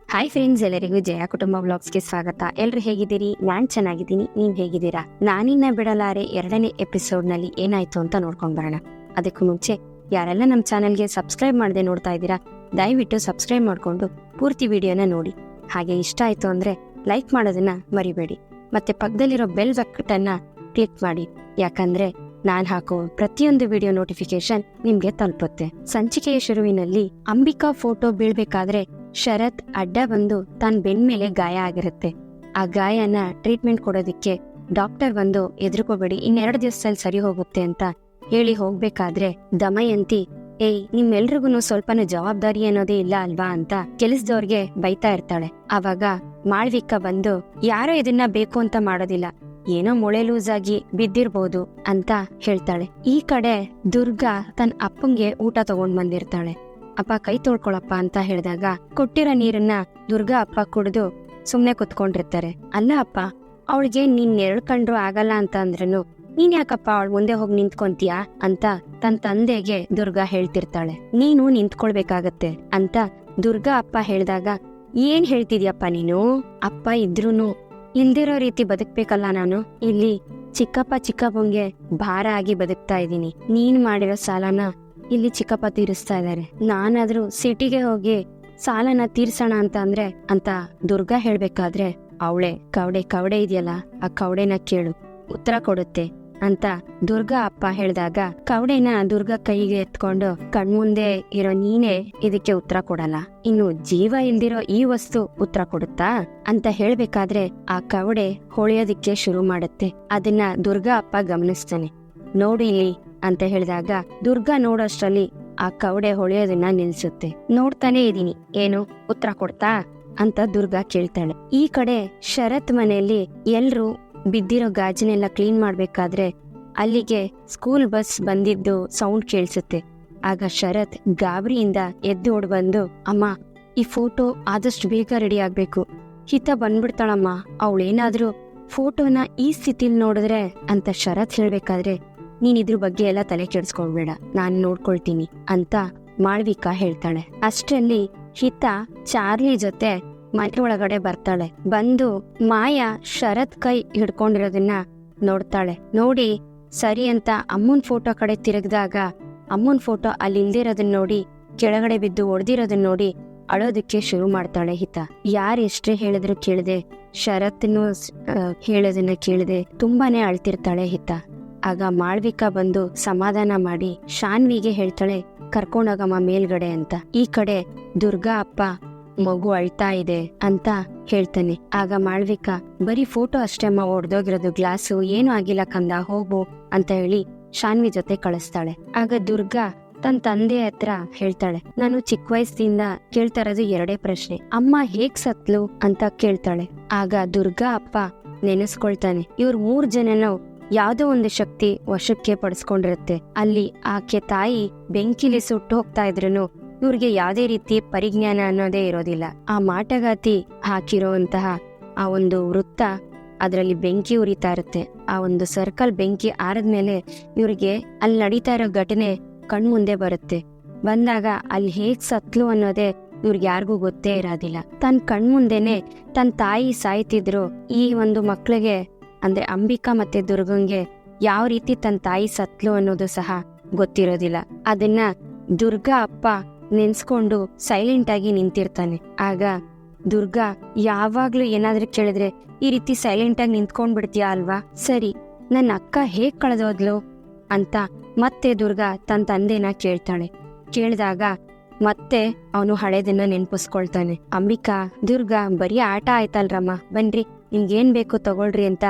Hi friends, ಎಲ್ಲರಿಗೂ ಜಯ ಕುಟುಂಬ ವ್ಲಾಗ್ಸ್ಗೆ ಸ್ವಾಗತ. ಎಲ್ರು ಹೇಗಿದ್ದೀರಿ? ನಾನ್ ಚೆನ್ನಾಗಿದ್ದೀನಿ. ನೀವ್ ಹೇಗಿದ್ದೀರಾ? ನಾನಿನ್ನ ಬಿಡಲಾರೆ 2ನೇ ಎಪಿಸೋಡ್ ನಲ್ಲಿ ಏನಾಯ್ತು ಅಂತ ನೋಡ್ಕೊಂಡ್ ಬರೋಣ. ಅದಕ್ಕೂ ಮುಂಚೆ ಯಾರೆಲ್ಲ ನಮ್ಮ ಚಾನೆಲ್ಗೆ ಸಬ್ಸ್ಕ್ರೈಬ್ ಮಾಡದೆ ನೋಡ್ತಾ ಇದ್ದೀರಾ, ದಯವಿಟ್ಟು ಸಬ್ಸ್ಕ್ರೈಬ್ ಮಾಡ್ಕೊಂಡು ಪೂರ್ತಿ ವಿಡಿಯೋನ ನೋಡಿ. ಹಾಗೆ ಇಷ್ಟ ಆಯ್ತು ಅಂದ್ರೆ ಲೈಕ್ ಮಾಡೋದನ್ನ ಮರಿಬೇಡಿ. ಮತ್ತೆ ಪಕ್ಕದಲ್ಲಿರೋ ಬೆಲ್ ಬಟನ್ನ ಕ್ಲಿಕ್ ಮಾಡಿ, ಯಾಕಂದ್ರೆ ನಾನ್ ಹಾಕೋ ಪ್ರತಿಯೊಂದು ವಿಡಿಯೋ ನೋಟಿಫಿಕೇಶನ್ ನಿಮ್ಗೆ ತಲುಪುತ್ತೆ. ಸಂಚಿಕೆಯ ಶುರುವಿನಲ್ಲಿ ಅಂಬಿಕಾ ಫೋಟೋ ಬೀಳ್ಬೇಕಾದ್ರೆ ಶರತ್ ಅಡ್ಡ ಬಂದು ತನ್ನ ಬೆನ್ ಮೇಲೆ ಗಾಯ ಆಗಿರುತ್ತೆ. ಆ ಗಾಯನ ಟ್ರೀಟ್ಮೆಂಟ್ ಕೊಡೋದಿಕ್ಕೆ ಡಾಕ್ಟರ್ ಬಂದು ಎದುರುಕೋಬೇಡಿ, 2 ದಿವಸದಲ್ಲಿ ಸರಿ ಹೋಗುತ್ತೆ ಅಂತ ಹೇಳಿ ಹೋಗ್ಬೇಕಾದ್ರೆ ದಮಯಂತಿ, ನಿಮ್ಮೆಲ್ರಿಗೂ ಸ್ವಲ್ಪನೂ ಜವಾಬ್ದಾರಿ ಅನ್ನೋದೇ ಇಲ್ಲ ಅಲ್ವಾ ಅಂತ ಕೆಲಸದವ್ರಿಗೆ ಬೈತಾ ಇರ್ತಾಳೆ. ಅವಾಗ ಮಾಳ್ವಿಕಾ ಬಂದು, ಯಾರೋ ಇದನ್ನ ಬೇಕು ಅಂತ ಮಾಡೋದಿಲ್ಲ, ಏನೋ ಮೊಳೆ ಲೂಸ್ ಆಗಿ ಬಿದ್ದಿರ್ಬೋದು ಅಂತ ಹೇಳ್ತಾಳೆ. ಈ ಕಡೆ ದುರ್ಗಾ ತನ್ನ ಅಪ್ಪಂಗೆ ಊಟ ತಗೊಂಡ್ ಬಂದಿರ್ತಾಳೆ. ಅಪ್ಪ ಕೈ ತೊಳ್ಕೊಳಪ್ಪ ಅಂತ ಹೇಳಿದಾಗ ಕೊಟ್ಟಿರೋ ನೀರನ್ನ ದುರ್ಗಾ ಅಪ್ಪ ಕುಡಿದು ಸುಮ್ನೆ ಕುತ್ಕೊಂಡಿರ್ತಾರೆ. ಅಲ್ಲ ಅಪ್ಪ, ಅವಳಿಗೆ ನೀನ್ ಕಂಡ್ರು ಆಗಲ್ಲ ಅಂತ ಅಂದ್ರೂ ನೀನ್ ಯಾಕಪ್ಪ ಅವಳ ಮುಂದೆ ಹೋಗಿ ನಿಂತ್ಕೊಂತೀಯ ಅಂತ ತನ್ನ ತಂದೆಗೆ ದುರ್ಗಾ ಹೇಳ್ತಿರ್ತಾಳೆ. ನೀನು ನಿಂತ್ಕೊಳ್ಬೇಕಾಗತ್ತೆ ಅಂತ ದುರ್ಗಾ ಅಪ್ಪ ಹೇಳ್ದಾಗ, ಏನ್ ಹೇಳ್ತಿದ್ಯಪ್ಪ ನೀನು? ಅಪ್ಪ ಇದ್ರೂನು ಇಲ್ದಿರೋ ರೀತಿ ಬದುಕ್ಬೇಕಲ್ಲ ನಾನು? ಇಲ್ಲಿ ಚಿಕ್ಕಪ್ಪ ಚಿಕ್ಕಪ್ಪಂಗೆ ಭಾರ ಆಗಿ ಬದುಕ್ತಾ ಇದ್ದೀನಿ. ನೀನ್ ಮಾಡಿರೋ ಸಾಲನ ಇಲ್ಲಿ ಚಿಕ್ಕಪ್ಪ ತೀರಿಸ್ತಾ ಇದಾರೆ. ನಾನಾದ್ರೂ ಸಿಟಿಗೆ ಹೋಗಿ ಸಾಲನ ತೀರ್ಸೋಣ ಅಂತ ದುರ್ಗಾ ಹೇಳ್ಬೇಕಾದ್ರೆ ಅವಳೆ ಕವಡೆ ಇದೆಯಲ್ಲ, ಆ ಕವಡೆನ ಕೇಳು, ಉತ್ತರ ಕೊಡುತ್ತೆ ಅಂತ ದುರ್ಗಾ ಅಪ್ಪ ಹೇಳ್ದಾಗ ಕವಡೆನ ದುರ್ಗಾ ಕೈಗೆ ಎತ್ಕೊಂಡು, ಕಣ್ಮುಂದೆ ಇರೋ ನೀನೇ ಇದಕ್ಕೆ ಉತ್ತರ ಕೊಡಲ್ಲ, ಇನ್ನು ಜೀವ ಇಲ್ದಿರೋ ಈ ವಸ್ತು ಉತ್ತರ ಕೊಡುತ್ತಾ ಅಂತ ಹೇಳ್ಬೇಕಾದ್ರೆ ಆ ಕವಡೆ ಹೊಳೆಯೋದಿಕ್ಕೆ ಶುರು ಮಾಡುತ್ತೆ. ಅದನ್ನ ದುರ್ಗಾ ಅಪ್ಪ ಗಮನಿಸ್ತಾನೆ. ನೋಡು ಇಲ್ಲಿ ಅಂತ ಹೇಳಿದಾಗ ದುರ್ಗಾ ನೋಡೋಷ್ಟ್ರಲ್ಲಿ ಆ ಕವಡೆ ಹೊಳೆಯೋದನ್ನ ನಿಲ್ಸುತ್ತೆ. ನೋಡ್ತಾನೆ ಇದೀನಿ, ಏನು ಉತ್ತರ ಕೊಡ್ತಾ ಅಂತ ದುರ್ಗಾ ಕೇಳ್ತಾಳೆ. ಈ ಕಡೆ ಶರತ್ ಮನೆಯಲ್ಲಿ ಎಲ್ರು ಬಿದ್ದಿರೋ ಗಾಜಿನೆಲ್ಲ ಕ್ಲೀನ್ ಮಾಡ್ಬೇಕಾದ್ರೆ ಅಲ್ಲಿಗೆ ಸ್ಕೂಲ್ ಬಸ್ ಬಂದಿದ್ದು ಸೌಂಡ್ ಕೇಳಿಸುತ್ತೆ. ಆಗ ಶರತ್ ಗಾಬರಿಯಿಂದ ಎದ್ದು ಓಡ್ ಬಂದು, ಅಮ್ಮ, ಈ ಫೋಟೋ ಆದಷ್ಟು ಬೇಗ ರೆಡಿ ಆಗ್ಬೇಕು, ಹಿತ ಬಂದ್ಬಿಡ್ತಾಳಮ್ಮ, ಅವಳೇನಾದ್ರೂ ಫೋಟೋನ ಈ ಸ್ಥಿತಿಲ್ ನೋಡಿದ್ರೆ ಅಂತ ಶರತ್ ಹೇಳ್ಬೇಕಾದ್ರೆ, ನೀನ್ ಇದ್ರ ಬಗ್ಗೆ ಎಲ್ಲ ತಲೆ ಕೆಡಿಸ್ಕೊಳ್ಬೇಡ, ನಾನ್ ನೋಡ್ಕೊಳ್ತೀನಿ ಅಂತ ಮಾಳ್ವಿಕಾ ಹೇಳ್ತಾಳೆ. ಅಷ್ಟರಲ್ಲಿ ಹಿತ ಚಾರ್ಲಿ ಜೊತೆ ಮನೆ ಒಳಗಡೆ ಬರ್ತಾಳೆ. ಬಂದು ಮಾಯಾ ಶರತ್ ಕೈ ಹಿಡ್ಕೊಂಡಿರೋದನ್ನ ನೋಡ್ತಾಳೆ. ನೋಡಿ ಸರಿ ಅಂತ ಅಮ್ಮನ್ ಫೋಟೋ ಕಡೆ ತಿರುಗಿದಾಗ ಅಮ್ಮನ್ ಫೋಟೋ ಅಲ್ಲಿ ಇಲ್ದಿರೋದನ್ನ ನೋಡಿ ಕೆಳಗಡೆ ಬಿದ್ದು ಒಡೆದಿರೋದನ್ನ ನೋಡಿ ಅಳೋದಕ್ಕೆ ಶುರು ಮಾಡ್ತಾಳೆ ಹಿತ. ಯಾರು ಎಷ್ಟೇ ಹೇಳಿದ್ರು ಕೇಳದೆ, ಶರತ್ನು ಹೇಳೋದನ್ನ ಕೇಳದೆ ತುಂಬಾನೇ ಅಳ್ತಿರ್ತಾಳೆ ಹಿತ. ಆಗ ಮಾಳ್ವಿಕಾ ಬಂದು ಸಮಾಧಾನ ಮಾಡಿ ಶಾನ್ವಿಗೆ ಹೇಳ್ತಾಳೆ, ಕರ್ಕೊಂಡೋಗಮ್ಮ ಮೇಲ್ಗಡೆ ಅಂತ. ಈ ಕಡೆ ದುರ್ಗಾ ಅಪ್ಪ ಮಗು ಅಳ್ತಾ ಇದೆ ಅಂತ ಹೇಳ್ತಾನೆ. ಆಗ ಮಾಳ್ವಿಕಾ, ಬರೀ ಫೋಟೋ ಅಷ್ಟೇ ಅಮ್ಮ ಒಡ್ದೋಗಿರೋದು, ಗ್ಲಾಸು ಏನು ಆಗಿಲ್ಲ ಕಂದ, ಹೋಗು ಅಂತ ಹೇಳಿ ಶಾನ್ವಿ ಜೊತೆ ಕಳಿಸ್ತಾಳೆ. ಆಗ ದುರ್ಗಾ ತನ್ನ ತಂದೆ ಹತ್ರ ಹೇಳ್ತಾಳೆ, ನಾನು ಚಿಕ್ಕ ವಯಸ್ಸಿಂದ ಕೇಳ್ತಾ ಇರೋದು 2 ಪ್ರಶ್ನೆ, ಅಮ್ಮ ಹೇಗ್ ಸತ್ಲು ಅಂತ ಕೇಳ್ತಾಳೆ. ಆಗ ದುರ್ಗಾ ಅಪ್ಪ ನೆನೆಸ್ಕೊಳ್ತಾನೆ, ಇವ್ರ 3 ಜನನು ಯಾವ್ದೋ ಒಂದು ಶಕ್ತಿ ವಶಕ್ಕೆ ಪಡಿಸ್ಕೊಂಡಿರುತ್ತೆ. ಅಲ್ಲಿ ಆಕೆ ತಾಯಿ ಬೆಂಕಿಲಿ ಸುಟ್ಟು ಹೋಗ್ತಾ ಇದ್ರೂ ಇವ್ರಿಗೆ ಯಾವ್ದೇ ರೀತಿ ಪರಿಜ್ಞಾನ ಅನ್ನೋದೇ ಇರೋದಿಲ್ಲ. ಆ ಮಾಟಗಾತಿ ಹಾಕಿರೋಂತಹ ಆ ಒಂದು ವೃತ್ತ, ಅದರಲ್ಲಿ ಬೆಂಕಿ ಉರಿತಾ ಇರುತ್ತೆ. ಆ ಒಂದು ಸರ್ಕಲ್ ಬೆಂಕಿ ಆರದ್ಮೇಲೆ ಇವ್ರಿಗೆ ಅಲ್ಲಿ ನಡೀತಾ ಇರೋ ಘಟನೆ ಕಣ್ಮುಂದೆ ಬರುತ್ತೆ. ಬಂದಾಗ ಅಲ್ಲಿ ಹೇಗ್ ಸತ್ಲು ಅನ್ನೋದೇ ಇವ್ರಿಗೆ ಯಾರಿಗೂ ಗೊತ್ತೇ ಇರೋದಿಲ್ಲ. ತನ್ನ ಕಣ್ಮುಂದೆನೆ ತನ್ನ ತಾಯಿ ಸಾಯ್ತಿದ್ರು. ಈ ಒಂದು ಮಕ್ಳಿಗೆ ಅಂದ್ರೆ ಅಂಬಿಕಾ ಮತ್ತೆ ದುರ್ಗಂಗೆ ಯಾವ ರೀತಿ ತನ್ನ ತಾಯಿ ಸತ್ಲು ಅನ್ನೋದು ಸಹ ಗೊತ್ತಿರೋದಿಲ್ಲ. ಅದನ್ನ ದುರ್ಗಾ ಅಪ್ಪ ನೆನ್ಸ್ಕೊಂಡು ಸೈಲೆಂಟ್ ಆಗಿ ನಿಂತಿರ್ತಾನೆ. ಆಗ ದುರ್ಗಾ, ಯಾವಾಗ್ಲೂ ಏನಾದ್ರೂ ಕೇಳಿದ್ರೆ ಈ ರೀತಿ ಸೈಲೆಂಟ್ ಆಗಿ ನಿಂತ್ಕೊಂಡ್ ಬಿಡ್ತೀಯ ಅಲ್ವಾ, ಸರಿ ನನ್ನ ಅಕ್ಕ ಹೇಗ್ ಕಳೆದೋದ್ಲು ಅಂತ ಮತ್ತೆ ದುರ್ಗಾ ತನ್ನ ತಂದೆನ ಕೇಳ್ತಾಳೆ. ಕೇಳಿದಾಗ ಮತ್ತೆ ಅವನು ಹಳೇದನ್ನ ನೆನ್ಪಿಸ್ಕೊಳ್ತಾನೆ. ಅಂಬಿಕಾ, ದುರ್ಗಾ, ಬರೀ ಆಟ ಆಯ್ತಲ್ರಮ್ಮ, ಬನ್ರಿ ನಿಮ್ಗೇನ್ ಬೇಕು ತಗೊಳ್ರಿ ಅಂತ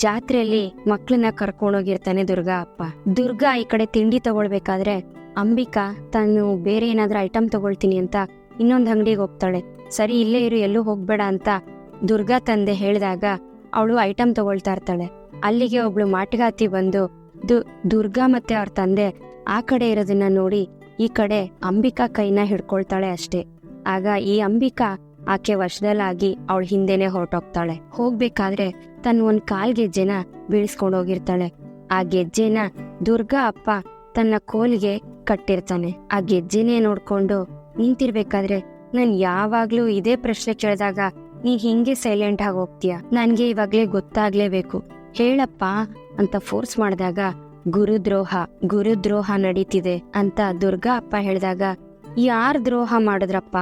ಜಾತ್ರೆಯಲ್ಲಿ ಮಕ್ಳನ್ನ ಕರ್ಕೊಂಡೋಗಿರ್ತಾನೆ ದುರ್ಗಾ ಅಪ್ಪ. ದುರ್ಗಾ ಈ ಕಡೆ ತಿಂಡಿ ತಗೊಳ್ಬೇಕಾದ್ರೆ ಅಂಬಿಕಾ ತಾನು ಬೇರೆ ಏನಾದ್ರೂ ಐಟಮ್ ತಗೊಳ್ತೀನಿ ಅಂತ ಇನ್ನೊಂದ್ ಅಂಗಡಿಗೆ ಹೋಗ್ತಾಳೆ. ಸರಿ ಇಲ್ಲೇ ಇರು, ಎಲ್ಲೂ ಹೋಗ್ಬೇಡ ಅಂತ ದುರ್ಗಾ ತಂದೆ ಹೇಳಿದಾಗ ಅವಳು ಐಟಮ್ ತಗೊಳ್ತಾ ಇರ್ತಾಳೆ. ಅಲ್ಲಿಗೆ ಒಬ್ಳು ಮಾಟಗಾತಿ ಬಂದು ದುರ್ಗಾ ಮತ್ತೆ ಅವ್ರ ತಂದೆ ಆ ಕಡೆ ಇರೋದನ್ನ ನೋಡಿ ಈ ಕಡೆ ಅಂಬಿಕಾ ಕೈನ ಹಿಡ್ಕೊಳ್ತಾಳೆ ಅಷ್ಟೇ. ಆಗ ಈ ಅಂಬಿಕಾ ಆಕೆ ವಶದಲ್ಲಾಗಿ ಅವಳ ಹಿಂದೆನೆ ಹೊರಟೋಗ್ತಾಳೆ. ಹೋಗ್ಬೇಕಾದ್ರೆ ತನ್ನ ಒಂದ್ ಕಾಲ್ ಗೆಜ್ಜೆನ ಬೀಳಿಸ್ಕೊಂಡು ಹೋಗಿರ್ತಾಳೆ. ಆ ಗೆಜ್ಜೆನ ದುರ್ಗಾ ಅಪ್ಪ ತನ್ನ ಕೋಲ್ಗೆ ಕಟ್ಟಿರ್ತಾನೆ. ಆ ಗೆಜ್ಜೆನೇ ನೋಡ್ಕೊಂಡು ನಿಂತಿರ್ಬೇಕಾದ್ರೆ ನಾನ್ ಯಾವಾಗ್ಲೂ ಇದೇ ಪ್ರಶ್ನೆ ಕೇಳಿದಾಗ ನೀ ಹಿಂಗೆ ಸೈಲೆಂಟ್ ಆಗಿ ಹೋಗ್ತೀಯ, ನನ್ಗೆ ಇವಾಗ್ಲೇ ಗೊತ್ತಾಗ್ಲೇಬೇಕು, ಹೇಳಪ್ಪ ಅಂತ ಫೋರ್ಸ್ ಮಾಡಿದಾಗ ಗುರುದ್ರೋಹ ನಡೀತಿದೆ ಅಂತ ದುರ್ಗಾ ಅಪ್ಪ ಹೇಳಿದಾಗ ಯಾರ್ ದ್ರೋಹ ಮಾಡಿದ್ರಪ್ಪ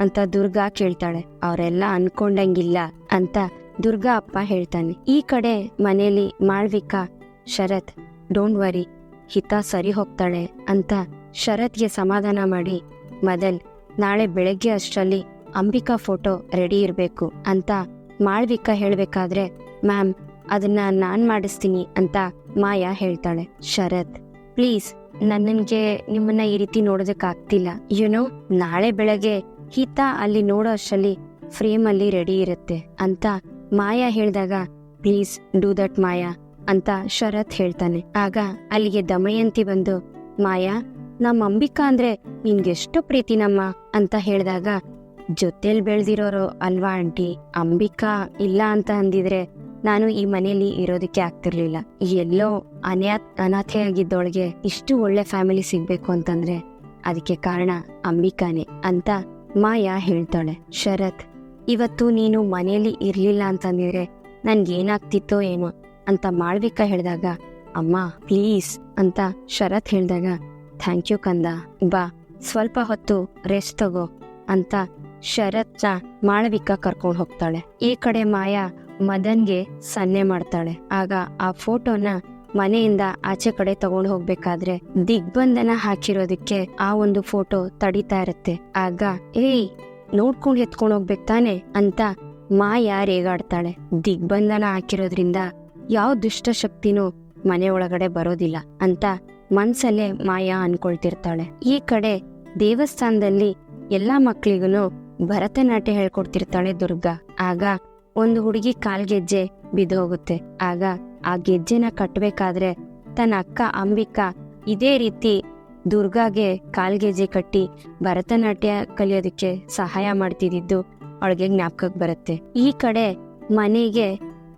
ಅಂತ ದುರ್ಗಾ ಕೇಳ್ತಾಳೆ. ಅವರೆಲ್ಲ ಅನ್ಕೊಂಡಂಗಿಲ್ಲ ಅಂತ ದುರ್ಗಾ ಅಪ್ಪ ಹೇಳ್ತಾನೆ. ಈ ಕಡೆ ಮನೇಲಿ ಮಾಳ್ವಿಕಾ ಶರತ್ ಡೋಂಟ್ ವರಿ, ಹಿತ ಸರಿ ಹೋಗ್ತಾಳೆ ಅಂತ ಶರತ್ಗೆ ಸಮಾಧಾನ ಮಾಡಿ, ಮದನ್ ನಾಳೆ ಬೆಳಗ್ಗೆ ಅಷ್ಟರಲ್ಲಿ ಅಂಬಿಕಾ ಫೋಟೋ ರೆಡಿ ಇರ್ಬೇಕು ಅಂತ ಮಾಳ್ವಿಕಾ ಹೇಳ್ಬೇಕಾದ್ರೆ, ಮ್ಯಾಮ್ ಅದನ್ನ ನಾನ್ ಮಾಡಿಸ್ತೀನಿ ಅಂತ ಮಾಯಾ ಹೇಳ್ತಾಳೆ. ಶರತ್ ಪ್ಲೀಸ್, ನನ್ಗೆ ನಿಮ್ಮನ್ನ ಈ ರೀತಿ ನೋಡೋದಕ್ಕಾಗ್ತಿಲ್ಲ, ಯುನೋ ನಾಳೆ ಬೆಳಗ್ಗೆ ಹಿತ ಅಲ್ಲಿ ನೋಡೋ ಅಷ್ಟರಲ್ಲಿ ಫ್ರೇಮ್ ಅಲ್ಲಿ ರೆಡಿ ಇರುತ್ತೆ ಅಂತ ಮಾಯಾ ಹೇಳಿದಾಗ, ಪ್ಲೀಸ್ ಡೂ ದಟ್ ಮಾಯಾ ಅಂತ ಶರತ್ ಹೇಳ್ತಾನೆ. ಆಗ ಅಲ್ಲಿಗೆ ದಮಯಂತಿ ಬಂದು, ಮಾಯಾ ನಮ್ಮ ಅಂಬಿಕಾ ಅಂದ್ರೆ ನಿನ್ಗೆಷ್ಟು ಪ್ರೀತಿನಮ್ಮ ಅಂತ ಹೇಳಿದಾಗ, ಜೊತೆಲ್ ಬೆಳ್ದಿರೋರು ಅಲ್ವಾ ಆಂಟಿ, ಅಂಬಿಕಾ ಇಲ್ಲ ಅಂತ ಅಂದಿದ್ರೆ ನಾನು ಈ ಮನೆಯಲ್ಲಿ ಇರೋದಕ್ಕೆ ಆಗ್ತಿರ್ಲಿಲ್ಲ. ಎಲ್ಲೋ ಅನಾಥೆಯಾಗಿದ್ದೊಳಗೆ ಇಷ್ಟು ಒಳ್ಳೆ ಫ್ಯಾಮಿಲಿ ಸಿಗ್ಬೇಕು ಅಂತಂದ್ರೆ ಅದಕ್ಕೆ ಕಾರಣ ಅಂಬಿಕಾನೆ ಅಂತ ಮಾಯಾ ಹೇಳ್ತಾಳೆ. ಶರತ್ ಇವತ್ತು ನೀನು ಮನೆಯಲ್ಲಿ ಇರ್ಲಿಲ್ಲ ಅಂತಂದಿದ್ರೆ ನನ್ಗೇನಾಗ್ತಿತ್ತೋ ಏನೋ ಅಂತ ಮಾಳ್ವಿಕಾ ಹೇಳಿದಾಗ, ಅಮ್ಮ ಪ್ಲೀಸ್ ಅಂತ ಶರತ್ ಹೇಳಿದಾಗ, ಥ್ಯಾಂಕ್ ಯು ಕಂದ, ಬಾ ಸ್ವಲ್ಪ ಹೊತ್ತು ರೆಸ್ಟ್ ತಗೋ ಅಂತ ಶರತ್ನ ಮಾಳವಿಕಾ ಕರ್ಕೊಂಡು ಹೋಗ್ತಾಳೆ. ಈ ಕಡೆ ಮಾಯಾ ಮದನ್ಗೆ ಸನ್ನೆ ಮಾಡ್ತಾಳೆ. ಆಗ ಆ ಫೋಟೋನ ಮನೆಯಿಂದ ಆಚೆ ಕಡೆ ತಗೊಂಡು ಹೋಗ್ಬೇಕಾದ್ರೆ ದಿಗ್ಬಂಧನ ಹಾಕಿರೋದಕ್ಕೆ ಆ ಒಂದು ಫೋಟೋ ತಡಿತಾ ಇರುತ್ತೆ. ಆಗ ಏಯ್ ನೋಡ್ಕೊಂಡು ಎತ್ಕೊಂಡು ಹೋಗ್ಬೇಕು ತಾನೆ ಅಂತ ಮಾಯಾ ರೇಗಾಡ್ತಾಳೆ. ದಿಗ್ಬಂಧನ ಹಾಕಿರೋದ್ರಿಂದ ಯಾವ ದುಷ್ಟಶಕ್ತಿನೂ ಮನೆ ಒಳಗಡೆ ಬರೋದಿಲ್ಲ ಅಂತ ಮನ್ಸಲ್ಲೇ ಮಾಯಾ ಅನ್ಕೊಳ್ತಿರ್ತಾಳೆ. ಈ ಕಡೆ ದೇವಸ್ಥಾನದಲ್ಲಿ ಎಲ್ಲಾ ಮಕ್ಳಿಗೂ ಭರತನಾಟ್ಯ ಹೇಳ್ಕೊಡ್ತಿರ್ತಾಳೆ ದುರ್ಗಾ. ಆಗ ಒಂದು ಹುಡುಗಿ ಕಾಲ್ಗೆಜ್ಜೆ ಬಿದ್ದೋಗುತ್ತೆ. ಆಗ ಆ ಗೆಜ್ಜೆನ ಕಟ್ಬೇಕಾದ್ರೆ ತನ್ನ ಅಕ್ಕ ಅಂಬಿಕಾ ಇದೇ ರೀತಿ ದುರ್ಗಾಗೆ ಕಾಲ್ಗೆಜ್ಜೆ ಕಟ್ಟಿ ಭರತನಾಟ್ಯ ಕಲಿಯೋದಕ್ಕೆ ಸಹಾಯ ಮಾಡ್ತಿದ್ದು ಅವಳಿಗೆ ಜ್ಞಾಪಕಕ್ಕೆ ಬರುತ್ತೆ. ಈ ಕಡೆ ಮನೆಗೆ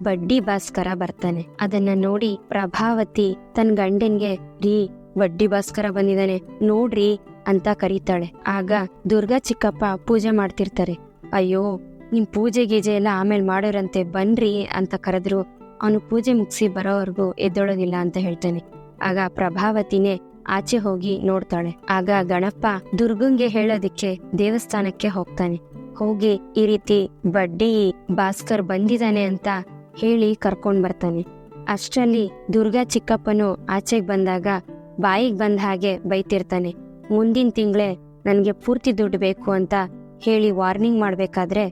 ಬಡ್ಡಿ ಭಾಸ್ಕರ ಬರ್ತಾನೆ. ಅದನ್ನ ನೋಡಿ ಪ್ರಭಾವತಿ ತನ್ನ ಗಂಡನ್ಗೆ, ರೀ ಬಡ್ಡಿ ಭಾಸ್ಕರ ಬಂದಿದ್ದಾನೆ ನೋಡ್ರಿ ಅಂತ ಕರೀತಾಳೆ. ಆಗ ದುರ್ಗಾ ಚಿಕ್ಕಪ್ಪ ಪೂಜೆ ಮಾಡ್ತಿರ್ತಾರೆ. ಅಯ್ಯೋ ನಿಮ್ ಪೂಜೆ ಗೀಜೆ ಎಲ್ಲ ಆಮೇಲೆ ಮಾಡೋರಂತೆ ಬನ್ರಿ ಅಂತ ಕರೆದ್ರು ಅವನು ಪೂಜೆ ಮುಗಿಸಿ ಬರೋವರೆಗೂ ಎದ್ದೊಳಗಿಲ್ಲ ಅಂತ ಹೇಳ್ತಾನೆ. ಆಗ ಪ್ರಭಾವತಿನೇ ಆಚೆ ಹೋಗಿ ನೋಡ್ತಾಳೆ. ಆಗ ಗಣಪ ದುರ್ಗಂಗೆ ಹೇಳೋದಿಕ್ಕೆ ದೇವಸ್ಥಾನಕ್ಕೆ ಹೋಗ್ತಾನೆ. ಹೋಗಿ ಈ ರೀತಿ ಬಡ್ಡಿ ಭಾಸ್ಕರ್ ಬಂದಿದ್ದಾನೆ ಅಂತ ಹೇಳಿ ಕರ್ಕೊಂಡ್ ಬರ್ತಾನೆ. ಅಷ್ಟರಲ್ಲಿ ದುರ್ಗಾ ಚಿಕ್ಕಪ್ಪನು ಆಚೆಗೆ ಬಂದಾಗ ಬಾಯಿಗೆ ಬಂದ ಹಾಗೆ ಬೈತಿರ್ತಾನೆ. ಮುಂದಿನ ತಿಂಗಳೇ ನನ್ಗೆ ಪೂರ್ತಿ ದುಡ್ಡು ಬೇಕು ಅಂತ ಹೇಳಿ ವಾರ್ನಿಂಗ್ ಮಾಡ್ಬೇಕಾದ್ರೆ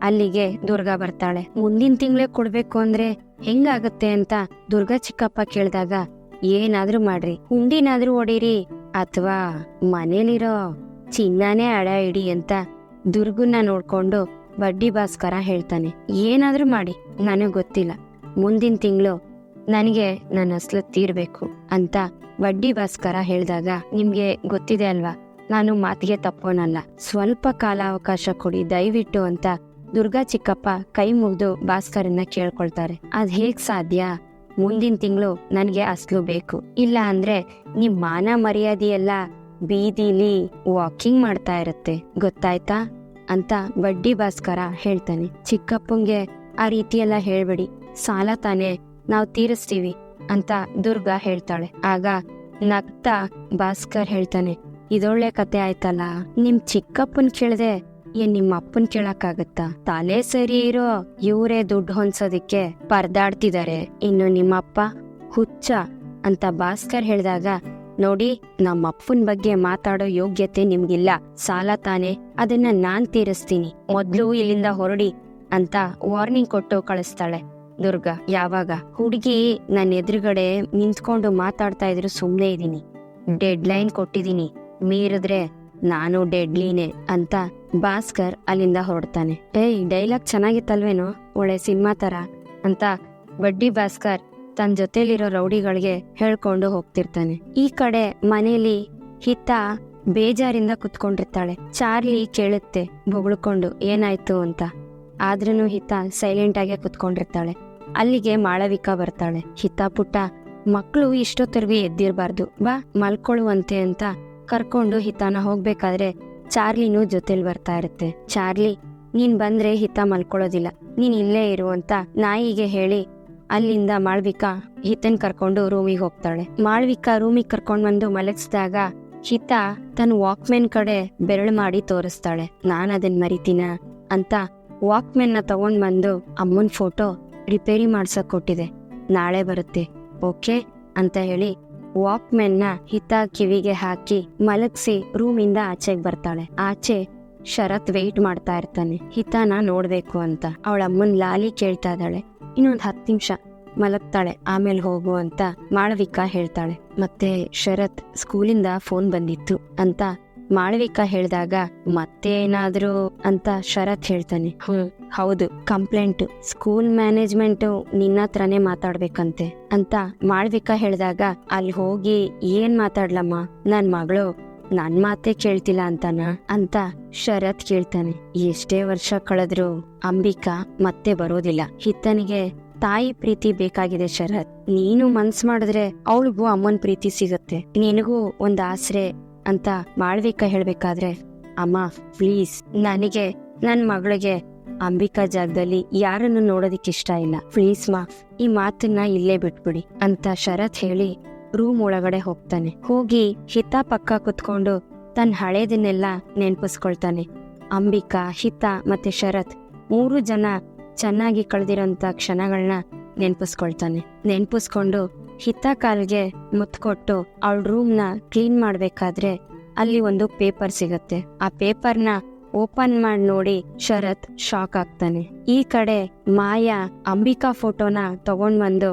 ಅಲ್ಲಿಗೆ ದುರ್ಗಾ ಬರ್ತಾಳೆ. ಮುಂದಿನ ತಿಂಗಳೇ ಕೊಡ್ಬೇಕು ಅಂದ್ರೆ ಹೆಂಗಾಗತ್ತೆ ಅಂತ ದುರ್ಗಾ ಚಿಕ್ಕಪ್ಪ ಕೇಳಿದಾಗ, ಏನಾದ್ರೂ ಮಾಡ್ರಿ, ಹುಂಡಿನಾದ್ರೂ ಹೊಡೀರಿ ಅಥವಾ ಮನೇಲಿರೋ ಚಿನ್ನನೇ ಅಡ ಇಡಿ ಅಂತ ದುರ್ಗನ್ನ ನೋಡ್ಕೊಂಡು ಬಡ್ಡಿ ಭಾಸ್ಕರ ಹೇಳ್ತಾನೆ. ಏನಾದ್ರೂ ಮಾಡಿ ನನಗ್ ಗೊತ್ತಿಲ್ಲ, ಮುಂದಿನ ತಿಂಗಳು ನನಗೆ ನನ್ನ ಅಸ್ಲು ತೀರ್ಬೇಕು ಅಂತ ಬಡ್ಡಿ ಭಾಸ್ಕರ ಹೇಳ್ದಾಗ, ನಿಮ್ಗೆ ಗೊತ್ತಿದೆ ಅಲ್ವಾ ನಾನು ಮಾತಿಗೆ ತಪ್ಪೋನಲ್ಲ, ಸ್ವಲ್ಪ ಕಾಲಾವಕಾಶ ಕೊಡಿ ದಯವಿಟ್ಟು ಅಂತ ದುರ್ಗಾ ಚಿಕ್ಕಪ್ಪ ಕೈ ಮುಗ್ದು ಭಾಸ್ಕರನ್ನ ಕೇಳ್ಕೊಳ್ತಾರೆ. ಅದ್ ಹೇಗ್ ಸಾಧ್ಯ, ಮುಂದಿನ ತಿಂಗಳು ನನ್ಗೆ ಅಸ್ಲು ಬೇಕು, ಇಲ್ಲ ಅಂದ್ರೆ ನಿಮ್ ಮಾನ ಮರ್ಯಾದೆಯೆಲ್ಲ ಬೀದಿಲಿ ವಾಕಿಂಗ್ ಮಾಡ್ತಾ ಇರತ್ತೆ ಗೊತ್ತಾಯ್ತಾ ಅಂತ ಬಡ್ಡಿ ಭಾಸ್ಕರ ಹೇಳ್ತಾನೆ. ಚಿಕ್ಕಪ್ಪಂಗೆ ಆ ರೀತಿ ಎಲ್ಲ ಹೇಳ್ಬೇಡಿ, ಸಾಲ ತಾನೆ ನಾವ್ ತೀರಿಸ್ತೀವಿ ಅಂತ ದುರ್ಗಾ ಹೇಳ್ತಾಳೆ. ಆಗ ನಗ್ತಾ ಭಾಸ್ಕರ್ ಹೇಳ್ತಾನೆ, ಇದೊಳ್ಳೆ ಕತೆ ಆಯ್ತಲ್ಲ, ನಿಮ್ ಚಿಕ್ಕಪ್ಪನ್ ಕೇಳ್ದೆ ಏನ್ ನಿಮ್ಮ ಅಪ್ಪನ್ ಕೇಳಕ್ಕಾಗತ್ತಾ, ತಲೆ ಸರಿ ಇರೋ ಇವರೇ ದುಡ್ಡು ಹೊಂದ್ಸೋದಿಕ್ಕೆ ಪರ್ದಾಡ್ತಿದ್ದಾರೆ, ಇನ್ನು ನಿಮ್ಮಪ್ಪ ಹುಚ್ಚ ಅಂತ ಭಾಸ್ಕರ್ ಹೇಳಿದಾಗ, ನೋಡಿ ನಮ್ಮ ಅಪ್ಪನ್ ಬಗ್ಗೆ ಮಾತಾಡೋ ಯೋಗ್ಯತೆ ನಿಮ್ಗಿಲ್ಲ, ಸಾಲ ತಾನೆ ಅದನ್ನ ನಾನ್ ತೀರಿಸ್ತೀನಿ, ಮೊದ್ಲು ಇಲ್ಲಿಂದ ಹೊರಡಿ ಅಂತ ವಾರ್ನಿಂಗ್ ಕೊಟ್ಟು ಕಳಿಸ್ತಾಳೆ ದುರ್ಗಾ. ಯಾವಾಗ ಹುಡುಗಿ ನನ್ನ ಎದುರುಗಡೆ ನಿಂತ್ಕೊಂಡು ಮಾತಾಡ್ತಾ ಇದ್ರು ಸುಮ್ನೆ ಇದೀನಿ, ಡೆಡ್ ಲೈನ್ ಕೊಟ್ಟಿದೀನಿ, ಮೀರಿದ್ರೆ ನಾನು ಡೆಡ್ಲಿನೇ ಅಂತ ಭಾಸ್ಕರ್ ಅಲ್ಲಿಂದ ಹೊರಡ್ತಾನೆ. ಏಯ್ ಡೈಲಾಗ್ ಚೆನ್ನಾಗಿತ್ತಲ್ವೇನೋ, ಒಳ್ಳೆ ಸಿನಿಮಾ ತರ ಅಂತ ಬಡ್ಡಿ ಭಾಸ್ಕರ್ ತನ್ನ ಜೊತೆಲಿರೋ ರೌಡಿಗಳಿಗೆ ಹೇಳ್ಕೊಂಡು ಹೋಗ್ತಿರ್ತಾನೆ. ಈ ಕಡೆ ಮನೇಲಿ ಹಿತ ಬೇಜಾರಿಂದ ಕುತ್ಕೊಂಡಿರ್ತಾಳೆ. ಚಾರ್ಲಿ ಕೇಳುತ್ತೆ ಬೊಗಳ್ಕೊಂಡು ಏನಾಯ್ತು ಅಂತ, ಆದ್ರೂ ಹಿತ ಸೈಲೆಂಟ್ ಆಗಿ ಕುತ್ಕೊಂಡಿರ್ತಾಳೆ. ಅಲ್ಲಿಗೆ ಮಾಳವಿಕಾ ಬರ್ತಾಳೆ. ಹಿತ ಪುಟ್ಟ ಮಕ್ಕಳು ಇಷ್ಟೊತ್ತರ್ವಿ ಎದ್ದಿರ್ಬಾರ್ದು, ಬಾ ಮಲ್ಕೊಳ್ಳುವಂತೆ ಅಂತ ಕರ್ಕೊಂಡು ಹಿತಾನ ಹೋಗ್ಬೇಕಾದ್ರೆ ಚಾರ್ಲಿನೂ ಜೊತೆಲಿ ಬರ್ತಾ ಇರುತ್ತೆ. ಚಾರ್ಲಿ, ನೀನ್ ಬಂದ್ರೆ ಹಿತ ಮಲ್ಕೊಳ್ಳೋದಿಲ್ಲ, ನೀನ್ ಇಲ್ಲೇ ಇರು ಅಂತ ನಾಯಿಗೆ ಹೇಳಿ ಅಲ್ಲಿಂದ ಮಾಳ್ವಿಕಾ ಹಿತನ್ ಕರ್ಕೊಂಡು ರೂಮಿಗೆ ಹೋಗ್ತಾಳೆ. ಮಾಳ್ವಿಕಾ ರೂಮಿಗೆ ಕರ್ಕೊಂಡ್ ಬಂದು ಮಲಗಿಸಿದಾಗ ಹಿತ ತನ್ನ ವಾಕ್ಮೆನ್ ಕಡೆ ಬೆರಳು ಮಾಡಿ ತೋರಿಸ್ತಾಳೆ. ನಾನ್ ಅದನ್ ಮರಿತೀನ ಅಂತ ವಾಕ್ಮೆನ್ ನ ತಗೊಂಡ್ ಬಂದು ಅಮ್ಮನ್ ಫೋಟೋ ರಿಪೇರಿ ಮಾಡ್ಸಕ್ ಕೊಟ್ಟಿದೆ, ನಾಳೆ ಬರುತ್ತೆ ಓಕೆ ಅಂತ ಹೇಳಿ ವಾಕ್ಮೆನ್ ನ ಹಿತ ಕಿವಿಗೆ ಹಾಕಿ ಮಲಗಿಸಿ ರೂಮಿಂದ ಆಚೆಗೆ ಬರ್ತಾಳೆ. ಆಚೆ ಶರತ್ ವೆಯ್ಟ್ ಮಾಡ್ತಾ ಇರ್ತಾನೆ ಹಿತನ ನೋಡ್ಬೇಕು ಅಂತ. ಅವಳ ಅಮ್ಮನ್ ಲಾಲಿ ಕೇಳ್ತಾ ಇದ್ದಾಳೆ. ಇನ್ನೊಂದ್ 10 ನಿಮಿಷ ಮಲಗ್ತಾಳೆ, ಆಮೇಲೆ ಹೋಗು ಅಂತ ಮಾಳವಿಕಾ ಹೇಳ್ತಾಳೆ. ಮತ್ತೆ ಶರತ್ ಸ್ಕೂಲಿಂದ ಫೋನ್ ಬಂದಿತ್ತು ಅಂತ ಮಾಳವಿಕಾ ಹೇಳಿದಾಗ ಮತ್ತೆ ಏನಾದ್ರು ಅಂತ ಶರತ್ ಹೇಳ್ತಾನೆ. ಹೌದು, ಕಂಪ್ಲೇಂಟ್, ಸ್ಕೂಲ್ ಮ್ಯಾನೇಜ್ಮೆಂಟ್ ನಿನ್ನ ಹತ್ರನೇ ಮಾತಾಡ್ಬೇಕಂತೆ ಅಂತ ಮಾಳವಿಕಾ ಹೇಳಿದಾಗ ಅಲ್ಲಿ ಹೋಗಿ ಏನ್ ಮಾತಾಡ್ಲಮ್ಮ, ನನ್ ಮಗಳು ನನ್ ಮಾತೇ ಕೇಳ್ತಿಲ್ಲ ಅಂತಾನ ಅಂತ ಶರತ್ ಕೇಳ್ತಾನೆ. ಎಷ್ಟೇ ವರ್ಷ ಕಳೆದ್ರು ಅಂಬಿಕಾ ಮತ್ತೆ ಬರೋದಿಲ್ಲ. ಹಿತನಿಗೆ ತಾಯಿ ಪ್ರೀತಿ ಬೇಕಾಗಿದೆ ಶರತ್, ನೀನು ಮನ್ಸ್ ಮಾಡಿದ್ರೆ ಅವಳಿಗೂ ಅಮ್ಮನ್ ಪ್ರೀತಿ ಸಿಗತ್ತೆ, ನಿನಗೂ ಒಂದ್ ಆಸರೆ ಅಂತ ಮಾಳ್ವಿಕಾ ಹೇಳ್ಬೇಕಾದ್ರೆ, ಅಮ್ಮ ಪ್ಲೀಸ್, ನನಗೆ ನನ್ ಮಗಳಿಗೆ ಅಂಬಿಕಾ ಜಾಗದಲ್ಲಿ ಯಾರನ್ನು ನೋಡೋದಿಕ್ ಇಷ್ಟ ಇಲ್ಲ, ಪ್ಲೀಸ್ ಮಾ, ಈ ಮಾತನ್ನ ಇಲ್ಲೇ ಬಿಟ್ಬಿಡಿ ಅಂತ ಶರತ್ ಹೇಳಿ ರೂಮ್ ಒಳಗಡೆ ಹೋಗ್ತಾನೆ. ಹೋಗಿ ಹಿತ ಪಕ್ಕ ಕುತ್ಕೊಂಡು ತನ್ನ ಹಳೇದನ್ನೆಲ್ಲ ನೆನ್ಪಿಸ್ಕೊಳ್ತಾನೆ. ಅಂಬಿಕಾ, ಹಿತ ಮತ್ತೆ ಶರತ್ 3 ಜನ ಚೆನ್ನಾಗಿ ಕಳೆದಿರೋಂತ ಕ್ಷಣಗಳನ್ನ ನೆನ್ಪಿಸ್ಕೊಂಡು ಹಿತ ಕಾಲ್ಗೆ ಮುತ್ಕೊಟ್ಟು ಅವಳ ರೂಮ್ನ ಕ್ಲೀನ್ ಮಾಡ್ಬೇಕಾದ್ರೆ ಅಲ್ಲಿ ಒಂದು ಪೇಪರ್ ಸಿಗತ್ತೆ. ಆ ಪೇಪರ್ನ ಓಪನ್ ಮಾಡಿ ನೋಡಿ ಶರತ್ ಶಾಕ್ ಆಗ್ತಾನೆ. ಈ ಕಡೆ ಮಾಯಾ ಅಂಬಿಕಾ ಫೋಟೋನ ತಗೊಂಡ್ ಬಂದು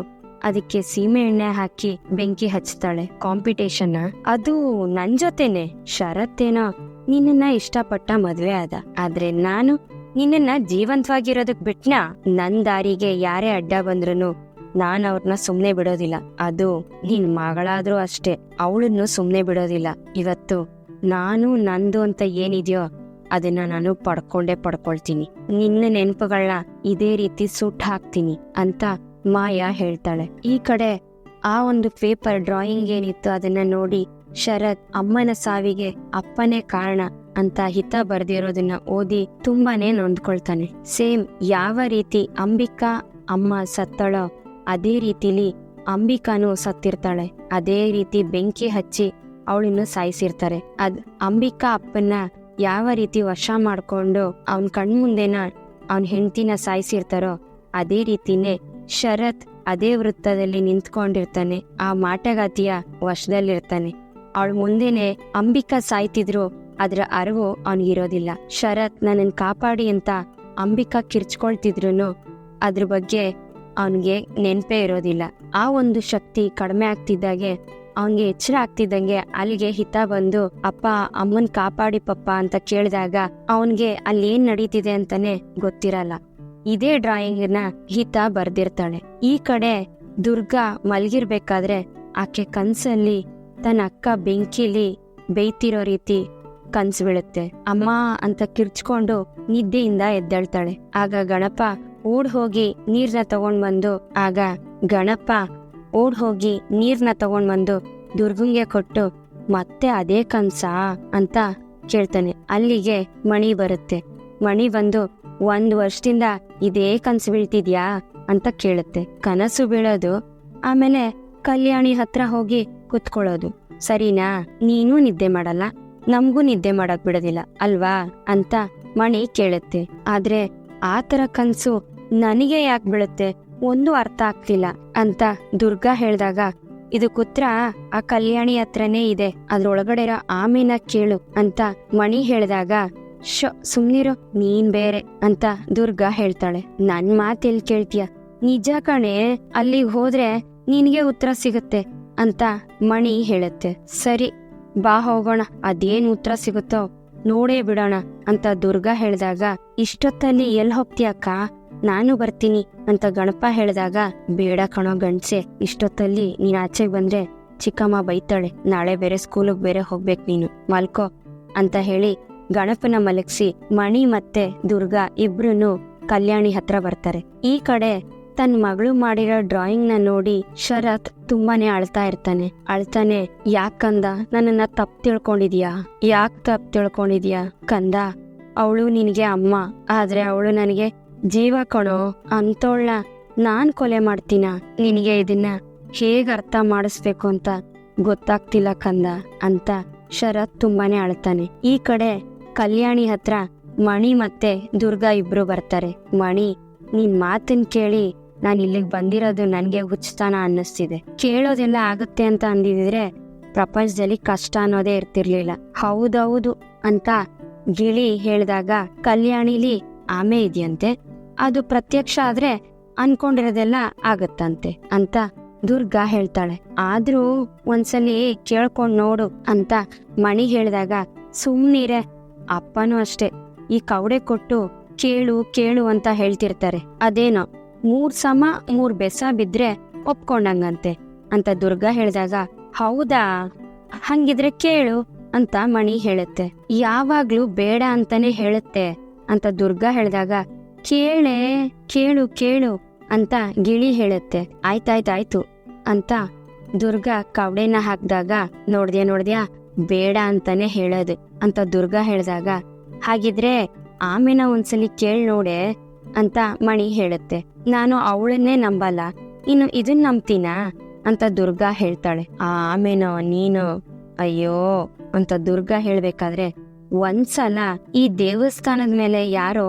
ಅದಕ್ಕೆ ಸೀಮೆ ಎಣ್ಣೆ ಹಾಕಿ ಬೆಂಕಿ ಹಚ್ತಾಳೆ. ಕಾಂಪಿಟೇಷನ್ ಅದು ನನ್ ಜೊತೆನೆ. ಶರತ್ ಏನೋ ನಿನ್ನ ಇಷ್ಟಪಟ್ಟ ಮದ್ವೆ ಆದ, ಆದ್ರೆ ನಾನು ನಿನ್ನ ಜೀವಂತವಾಗಿರೋದಕ್ ಬಿಟ್ನಾ? ನನ್ ದಾರಿಗೆ ಯಾರೇ ಅಡ್ಡ ಬಂದ್ರು ನಾನ್ ಅವ್ರನ್ನ ಸುಮ್ನೆ ಬಿಡೋದಿಲ್ಲ. ಅದು ನಿನ್ ಮಗಳಾದ್ರೂ ಅಷ್ಟೇ, ಅವಳನ್ನು ಸುಮ್ನೆ ಬಿಡೋದಿಲ್ಲ. ಇವತ್ತು ನಾನು ನಂದು ಅಂತ ಏನಿದೆಯೋ ಅದನ್ನ ನಾನು ಪಡ್ಕೊಳ್ತೀನಿ. ನಿನ್ನ ನೆನಪುಗಳನ್ನ ಇದೇ ರೀತಿ ಸುಟ್ಟು ಹಾಕ್ತೀನಿ ಅಂತ ಮಾಯಾ ಹೇಳ್ತಾಳೆ. ಈ ಕಡೆ ಆ ಒಂದು ಪೇಪರ್ ಡ್ರಾಯಿಂಗ್ ಏನಿತ್ತು ಅದನ್ನ ನೋಡಿ ಶರತ್ ಅಮ್ಮನ ಸಾವಿಗೆ ಅಪ್ಪನೇ ಕಾರಣ ಅಂತ ಹಿತ ಬರ್ದಿರೋದನ್ನ ಓದಿ ತುಂಬಾನೇ ನೊಂದ್ಕೊಳ್ತಾನೆ. ಸೇಮ್ ಯಾವ ರೀತಿ ಅಂಬಿಕಾ ಅಮ್ಮ ಸತ್ತಳೋ ಅದೇ ರೀತಿಲಿ ಅಂಬಿಕಾನು ಸತ್ತಿರ್ತಾಳೆ. ಅದೇ ರೀತಿ ಬೆಂಕಿ ಹಚ್ಚಿ ಅವಳನ್ನು ಸಾಯಿಸಿರ್ತಾರೆ. ಅಂಬಿಕಾ ಅಪ್ಪನ್ನ ಯಾವ ರೀತಿ ವಶ ಮಾಡ್ಕೊಂಡು ಅವನ್ ಕಣ್ಮುಂದೆನ ಅವನ್ ಹೆಂಡತಿನ ಸಾಯಿಸಿರ್ತಾರೋ ಅದೇ ರೀತಿನೇ ಶರತ್ ಅದೇ ವೃತ್ತದಲ್ಲಿ ನಿಂತ್ಕೊಂಡಿರ್ತಾನೆ. ಆ ಮಾಟಗಾತಿಯ ವಶದಲ್ಲಿರ್ತಾನೆ. ಅವಳ ಮುಂದೆನೆ ಅಂಬಿಕಾ ಸಾಯ್ತಿದ್ರು ಅದ್ರ ಅರಿವು ಅವನಿಗಿರೋದಿಲ್ಲ. ಶರತ್ ನನ್ನನ್ ಕಾಪಾಡಿ ಅಂತ ಅಂಬಿಕಾ ಕಿರ್ಚ್ಕೊಳ್ತಿದ್ರು ಅದ್ರ ಬಗ್ಗೆ ಅವನ್ಗೆ ನೆನ್ಪೇ ಇರೋದಿಲ್ಲ. ಆ ಒಂದು ಶಕ್ತಿ ಕಡಿಮೆ ಆಗ್ತಿದ್ದಾಗೆ, ಅವನ್ಗೆ ಎಚ್ಚರ ಆಗ್ತಿದ್ದಂಗೆ ಅಲ್ಲಿಗೆ ಹಿತ ಬಂದು ಅಪ್ಪ ಅಮ್ಮನ್ ಕಾಪಾಡಿ ಪಪ್ಪ ಅಂತ ಕೇಳಿದಾಗ ಅವನ್ಗೆ ಅಲ್ಲಿ ಏನ್ ನಡೀತಿದೆ ಅಂತಾನೆ ಗೊತ್ತಿರಲ್ಲ. ಇದೇ ಡ್ರಾಯಿಂಗ್ ನ ಹಿತ ಬರ್ದಿರ್ತಾಳೆ. ಈ ಕಡೆ ದುರ್ಗಾ ಮಲ್ಗಿರ್ಬೇಕಾದ್ರೆ ಆಕೆ ಕನ್ಸಲ್ಲಿ ತನ್ನ ಅಕ್ಕ ಬೆಂಕಿಲಿ ಬೇಯ್ತಿರೋ ರೀತಿ ಕನ್ಸು ಬೀಳುತ್ತೆ. ಅಮ್ಮ ಅಂತ ಕಿರ್ಚ್ಕೊಂಡು ನಿದ್ದೆಯಿಂದ ಎದ್ದೇಳ್ತಾಳೆ. ಆಗ ಗಣಪ ಓಡ್ ಹೋಗಿ ನೀರ್ನ ತಗೊಂಡ್ ಬಂದು ದುರ್ಗಂಗೆ ಕೊಟ್ಟು ಮತ್ತೆ ಅದೇ ಕನ್ಸಾ ಅಂತ ಕೇಳ್ತಾನೆ. ಅಲ್ಲಿಗೆ ಮಣಿ ಬರುತ್ತೆ. ಮಣಿ ಬಂದು 1 ವರ್ಷದಿಂದ ಇದೇ ಕನ್ಸು ಬೀಳ್ತಿದ್ಯಾ ಅಂತ ಕೇಳುತ್ತೆ. ಕನಸು ಬೀಳೋದು, ಆಮೇಲೆ ಕಲ್ಯಾಣಿ ಹತ್ರ ಹೋಗಿ ಕುತ್ಕೊಳ್ಳೋದು ಸರಿನಾ? ನೀನು ನಿದ್ದೆ ಮಾಡಲ್ಲ, ನಮ್ಗೂ ನಿದ್ದೆ ಮಾಡಕ್ ಬಿಡೋದಿಲ್ಲ ಅಲ್ವಾ ಅಂತ ಮಣಿ ಕೇಳುತ್ತೆ. ಆದ್ರೆ ಆ ತರ ಕನ್ಸು ನನಗೆ ಯಾಕೆ ಬೀಳುತ್ತೆ, ಒಂದು ಅರ್ಥ ಆಗ್ತಿಲ್ಲ ಅಂತ ದುರ್ಗಾ ಹೇಳ್ದಾಗ, ಇದು ಕುತ್ರ ಆ ಕಲ್ಯಾಣಿ ಹತ್ರನೇ ಇದೆ, ಅದ್ರೊಳಗಡೆ ಇರೋ ಆಮೆನ ಕೇಳು ಅಂತ ಮಣಿ ಹೇಳಿದಾಗ, ಸುಮ್ನಿರೋ ನೀನ್ ಬೇರೆ ಅಂತ ದುರ್ಗಾ ಹೇಳ್ತಾಳೆ. ನನ್ ಮಾತೆಲ್ ಕೇಳ್ತೀಯ, ನಿಜ ಕಣೆ, ಅಲ್ಲಿಗೆ ಹೋದ್ರೆ ನಿನ್ಗೆ ಉತ್ತರ ಸಿಗುತ್ತೆ ಅಂತ ಮಣಿ ಹೇಳುತ್ತೆ. ಸರಿ ಬಾ ಹೋಗೋಣ, ಅದೇನ್ ಉತ್ತರ ಸಿಗುತ್ತೋ ನೋಡೇ ಬಿಡೋಣ ಅಂತ ದುರ್ಗಾ ಹೇಳಿದಾಗ, ಇಷ್ಟೊತ್ತಲ್ಲಿ ಎಲ್ ಹೋಗ್ತೀಯಕ್ಕ, ನಾನು ಬರ್ತೀನಿ ಅಂತ ಗಣಪ ಹೇಳಿದಾಗ, ಬೇಡ ಕಣೋ ಗಂಡ್ಸೆ, ಇಷ್ಟೊತ್ತಲ್ಲಿ ನೀನ್ ಆಚೆಗೆ ಬಂದ್ರೆ ಚಿಕ್ಕಮ್ಮ ಬೈತಾಳೆ, ನಾಳೆ ಬೇರೆ ಸ್ಕೂಲಿಗೆ ಬೇರೆ ಹೋಗ್ಬೇಕು, ನೀನು ಮಲ್ಕೋ ಅಂತ ಹೇಳಿ ಗಣಪನ ಮಲಗಿಸಿ ಮಣಿ ಮತ್ತೆ ದುರ್ಗಾ ಇಬ್ರು ಕಲ್ಯಾಣಿ ಹತ್ರ ಬರ್ತಾರೆ. ಈ ಕಡೆ ತನ್ನ ಮಗಳು ಮಾಡಿರೋ ಡ್ರಾಯಿಂಗ್ ನ ನೋಡಿ ಶರತ್ ತುಂಬಾನೇ ಅಳ್ತಾ ಇರ್ತಾನೆ. ಯಾಕಂದ ನನ್ನನ್ನ ತಪ್ಪು ತಿಳ್ಕೊಂಡಿದ್ಯಾ? ಯಾಕ್ ತಪ್ಪು ತಿಳ್ಕೊಂಡಿದ್ಯಾ ಕಂದ? ಅವಳು ನಿನಗೆ ಅಮ್ಮ, ಆದ್ರೆ ಅವಳು ನನಗೆ ಜೀವ ಕಣೋ. ಅಂತೋಳ್ನ ನಾನ್ ಕೊಲೆ ಮಾಡ್ತೀನ? ನಿನಗೆ ಇದನ್ನ ಹೇಗ್ ಅರ್ಥ ಮಾಡಿಸ್ಬೇಕು ಅಂತ ಗೊತ್ತಾಗ್ತಿಲ್ಲ ಕಂದ ಅಂತ ಶರತ್ ತುಂಬಾನೇ ಅಳ್ತಾನೆ. ಈ ಕಡೆ ಕಲ್ಯಾಣಿ ಹತ್ರ ಮಣಿ ಮತ್ತೆ ದುರ್ಗಾ ಇಬ್ರು ಬರ್ತಾರೆ. ಮಣಿ, ನಿನ್ ಮಾತನ್ ಕೇಳಿ ನಾನ್ ಇಲ್ಲಿಗೆ ಬಂದಿರೋದು ನನ್ಗೆ ಹುಚ್ಚತನ ಅನ್ನಿಸ್ತಿದೆ. ಕೇಳೋದೆಲ್ಲ ಆಗುತ್ತೆ ಅಂತ ಅಂದಿದ್ರೆ ಪ್ರಪಂಚದಲ್ಲಿ ಕಷ್ಟ ಅನ್ನೋದೇ ಇರ್ತಿರ್ಲಿಲ್ಲ. ಹೌದೌದು ಅಂತ ಗಿಳಿ ಹೇಳಿದಾಗ ಕಲ್ಯಾಣಿಲಿ ಆಮೆ ಇದೆಯಂತೆ, ಅದು ಪ್ರತ್ಯಕ್ಷ ಆದ್ರೆ ಅನ್ಕೊಂಡಿರೋದೆಲ್ಲ ಆಗತ್ತಂತೆ ಅಂತ ದುರ್ಗಾ ಹೇಳ್ತಾಳೆ. ಆದ್ರೂ ಒಂದ್ಸಲಿ ಕೇಳ್ಕೊಂಡ್ ನೋಡು ಅಂತ ಮಣಿ ಹೇಳಿದಾಗ, ಸುಮ್ನಿರೆ, ಅಪ್ಪನೂ ಅಷ್ಟೇ ಈ ಕವಡೆ ಕೊಟ್ಟು ಕೇಳು ಕೇಳು ಅಂತ ಹೇಳ್ತಿರ್ತಾರೆ. ಅದೇನೋ 3 ಸಮ 3 ಬೆಸ ಬಿದ್ರೆ ಒಪ್ಕೊಂಡಂಗಂತೆ ಅಂತ ದುರ್ಗಾ ಹೇಳಿದಾಗ, ಹೌದಾ, ಹಂಗಿದ್ರೆ ಕೇಳು ಅಂತ ಮಣಿ ಹೇಳುತ್ತೆ. ಯಾವಾಗ್ಲೂ ಬೇಡ ಅಂತಾನೆ ಹೇಳುತ್ತೆ ಅಂತ ದುರ್ಗಾ ಹೇಳಿದಾಗ, ಕೇಳೆ ಕೇಳು ಕೇಳು ಅಂತ ಗಿಳಿ ಹೇಳುತ್ತೆ. ಆಯ್ತಾಯ್ತಾಯ್ತು ಅಂತ ದುರ್ಗಾ ಕವಡೆನ ಹಾಕ್ದಾಗ, ನೋಡ್ದ್ಯಾ ಬೇಡ ಅಂತಾನೆ ಹೇಳೋದು ಅಂತ ದುರ್ಗಾ ಹೇಳಿದಾಗ, ಹಾಗಿದ್ರೆ ಆಮೇನ ಒಂದ್ಸಲಿ ಕೇಳ್ ನೋಡೆ ಅಂತ ಮಣಿ ಹೇಳುತ್ತೆ. ನಾನು ಅವಳನ್ನೇ ನಂಬಲ್ಲ, ಇನ್ನು ಇದನ್ ನಂಬ್ತೀನಾ ಅಂತ ದುರ್ಗಾ ಹೇಳ್ತಾಳೆ. ಆಮೇನೋ ನೀನು ಅಯ್ಯೋ ಅಂತ ದುರ್ಗಾ ಹೇಳ್ಬೇಕಾದ್ರೆ, ಒಂದ್ಸಲ ಈ ದೇವಸ್ಥಾನದ ಮೇಲೆ ಯಾರೋ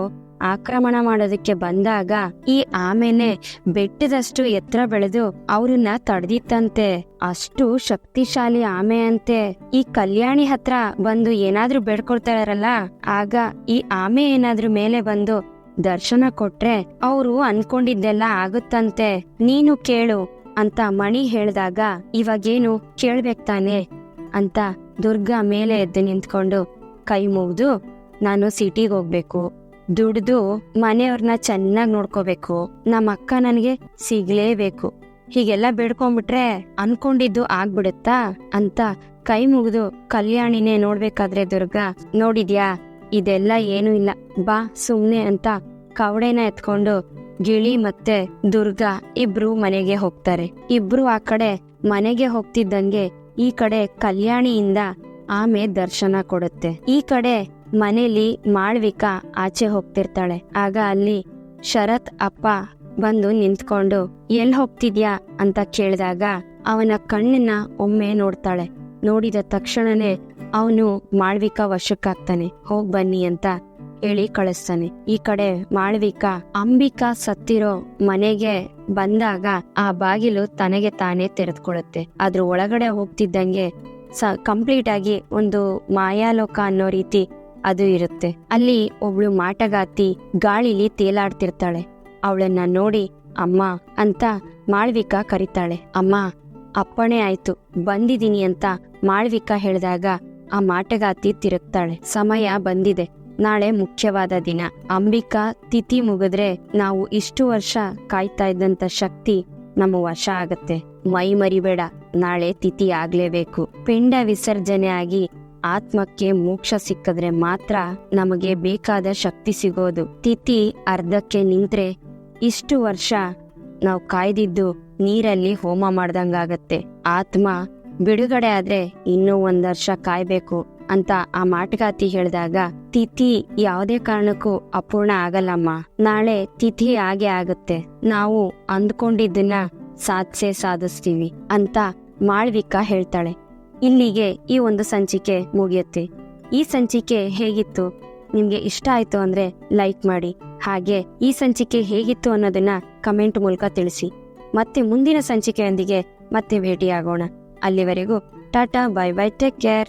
ಆಕ್ರಮಣ ಮಾಡೋದಕ್ಕೆ ಬಂದಾಗ ಈ ಆಮೆನೆ ಬೆಟ್ಟದಷ್ಟು ಎತ್ತರ ಬೆಳೆದು ಅವ್ರನ್ನ ತಡೆದಿತ್ತಂತೆ. ಅಷ್ಟು ಶಕ್ತಿಶಾಲಿ ಆಮೆ ಅಂತೆ. ಈ ಕಲ್ಯಾಣಿ ಹತ್ರ ಬಂದು ಏನಾದ್ರೂ ಬೇಡ್ಕೊಳ್ತಾರಲ್ಲ, ಆಗ ಈ ಆಮೆ ಏನಾದ್ರೂ ಮೇಲೆ ಬಂದು ದರ್ಶನ ಕೊಟ್ರೆ ಅವರು ಅನ್ಕೊಂಡಿದ್ದೆಲ್ಲ ಆಗುತ್ತಂತೆ. ನೀನು ಕೇಳು ಅಂತ ಮಣಿ ಹೇಳಿದಾಗ, ಇವಾಗೇನು ಕೇಳ್ಬೇಕ್ ತಾನೆ ಅಂತ ದುರ್ಗಾ ಮೇಲೆ ಎದ್ದು ನಿಂತ್ಕೊಂಡು ಕೈ ಮುಗ್ದು, ನಾನು ಸಿಟಿಗೆ ಹೋಗ್ಬೇಕು, ದುಡ್ದು ಮನೆಯವ್ರನ್ನ ಚೆನ್ನಾಗ್ ನೋಡ್ಕೋಬೇಕು, ನಮ್ಮ ಅಕ್ಕ ನನಗೆ ಸಿಗ್ಲೇಬೇಕು, ಹೀಗೆಲ್ಲ ಬೇಡ್ಕೊಂಡ್ಬಿಟ್ರೆ ಅನ್ಕೊಂಡಿದ್ದು ಆಗ್ಬಿಡುತ್ತಾ ಅಂತ ಕೈ ಮುಗಿದು ಕಲ್ಯಾಣಿನೇ ನೋಡ್ಬೇಕಾದ್ರೆ ದುರ್ಗಾ, ನೋಡಿದ್ಯಾ ಇದೆಲ್ಲ ಏನೂ ಇಲ್ಲ, ಬಾ ಸುಮ್ನೆ ಅಂತ ಕವಡೆನ ಎತ್ಕೊಂಡು ಗಿಳಿ ಮತ್ತೆ ದುರ್ಗಾ ಇಬ್ರು ಮನೆಗೆ ಹೋಗ್ತಾರೆ. ಇಬ್ರು ಆ ಕಡೆ ಮನೆಗೆ ಹೋಗ್ತಿದ್ದಂಗೆ ಈ ಕಡೆ ಕಲ್ಯಾಣಿಯಿಂದ ಆಮೆ ದರ್ಶನ ಕೊಡುತ್ತೆ. ಈ ಕಡೆ ಮನೇಲಿ ಮಾಳ್ವಿಕಾ ಆಚೆ ಹೋಗ್ತಿರ್ತಾಳೆ. ಆಗ ಅಲ್ಲಿ ಶರತ್ ಅಪ್ಪ ಬಂದು ನಿಂತ್ಕೊಂಡು ಎಲ್ ಹೋಗ್ತಿದ್ಯಾ ಅಂತ ಕೇಳಿದಾಗ ಅವನ ಕಣ್ಣನ್ನ ಒಮ್ಮೆ ನೋಡ್ತಾಳೆ. ನೋಡಿದ ತಕ್ಷಣನೇ ಅವನು ಮಾಳ್ವಿಕಾ ವಶಕ್ಕಾಗ್ತಾನೆ. ಹೋಗ್ ಬನ್ನಿ ಅಂತ ಹೇಳಿ ಕಳಿಸ್ತಾನೆ. ಈ ಕಡೆ ಮಾಳ್ವಿಕಾ ಅಂಬಿಕಾ ಸತ್ತಿರೋ ಮನೆಗೆ ಬಂದಾಗ ಆ ಬಾಗಿಲು ತನಗೆ ತಾನೇ ತೆರೆದುಕೊಳ್ಳುತ್ತೆ. ಅದ್ರ ಒಳಗಡೆ ಹೋಗ್ತಿದ್ದಂಗೆ ಕಂಪ್ಲೀಟ್ ಆಗಿ ಒಂದು ಮಾಯಾಲೋಕ ಅನ್ನೋ ರೀತಿ ಅದು ಇರುತ್ತೆ. ಅಲ್ಲಿ ಒಬ್ಳು ಮಾಟಗಾತಿ ಗಾಳಿಲಿ ತೇಲಾಡ್ತಿರ್ತಾಳೆ. ಅವಳನ್ನ ನೋಡಿ ಅಮ್ಮ ಅಂತ ಮಾಳ್ವಿಕಾ ಕರೀತಾಳೆ. ಅಮ್ಮ, ಅಪ್ಪಣೆ ಆಯ್ತು, ಬಂದಿದೀನಿ ಅಂತ ಮಾಳ್ವಿಕಾ ಹೇಳಿದಾಗ ಆ ಮಾಟಗಾತಿ ತಿರುಗ್ತಾಳೆ. ಸಮಯ ಬಂದಿದೆ, ನಾಳೆ ಮುಖ್ಯವಾದ ದಿನ. ಅಂಬಿಕಾ ತಿಥಿ ಮುಗಿದ್ರೆ ನಾವು ಇಷ್ಟು ವರ್ಷ ಕಾಯ್ತಾ ಇದ್ದಂತ ಶಕ್ತಿ ನಮ್ಮ ವಶ ಆಗತ್ತೆ. ಮೈ ಮರಿಬೇಡ, ನಾಳೆ ತಿಥಿ ಆಗ್ಲೇಬೇಕು. ಪಿಂಡ ವಿಸರ್ಜನೆ ಆಗಿ ಆತ್ಮಕ್ಕೆ ಮೋಕ್ಷ ಸಿಕ್ಕಿದ್ರೆ ಮಾತ್ರ ನಮಗೆ ಬೇಕಾದ ಶಕ್ತಿ ಸಿಗೋದು. ತಿಥಿ ಅರ್ಧಕ್ಕೆ ನಿಂತ್ರೆ ಇಷ್ಟು ವರ್ಷ ನಾವು ಕಾಯ್ದಿದ್ದು ನೀರಲ್ಲಿ ಹೋಮ ಮಾಡ್ದಂಗಾಗತ್ತೆ. ಆತ್ಮ ಬಿಡುಗಡೆ ಆದ್ರೆ ಇನ್ನೂ 1 ವರ್ಷ ಕಾಯ್ಬೇಕು ಅಂತ ಆ ಮಾಟಗಾತಿ ಹೇಳಿದಾಗ, ತಿಥಿ ಯಾವುದೇ ಕಾರಣಕ್ಕೂ ಅಪೂರ್ಣ ಆಗಲ್ಲಮ್ಮ, ನಾಳೆ ತಿಥಿ ಆಗೇ ಆಗುತ್ತೆ, ನಾವು ಅಂದ್ಕೊಂಡಿದ್ದನ್ನ ಸಾಧಿಸ್ತೀವಿ ಅಂತ ಮಾಳ್ವಿಕಾ ಹೇಳ್ತಾಳೆ. ಇಲ್ಲಿಗೆ ಈ ಒಂದು ಸಂಚಿಕೆ ಮುಗಿಯುತ್ತೆ. ಈ ಸಂಚಿಕೆ ಹೇಗಿತ್ತು? ನಿಮ್ಗೆ ಇಷ್ಟ ಆಯ್ತು ಅಂದ್ರೆ ಲೈಕ್ ಮಾಡಿ. ಹಾಗೆ ಈ ಸಂಚಿಕೆ ಹೇಗಿತ್ತು ಅನ್ನೋದನ್ನ ಕಮೆಂಟ್ ಮೂಲಕ ತಿಳಿಸಿ. ಮತ್ತೆ ಮುಂದಿನ ಸಂಚಿಕೆಯೊಂದಿಗೆ ಮತ್ತೆ ಭೇಟಿಯಾಗೋಣ. ಅಲ್ಲಿವರೆಗೂ Tata, bye bye, take care.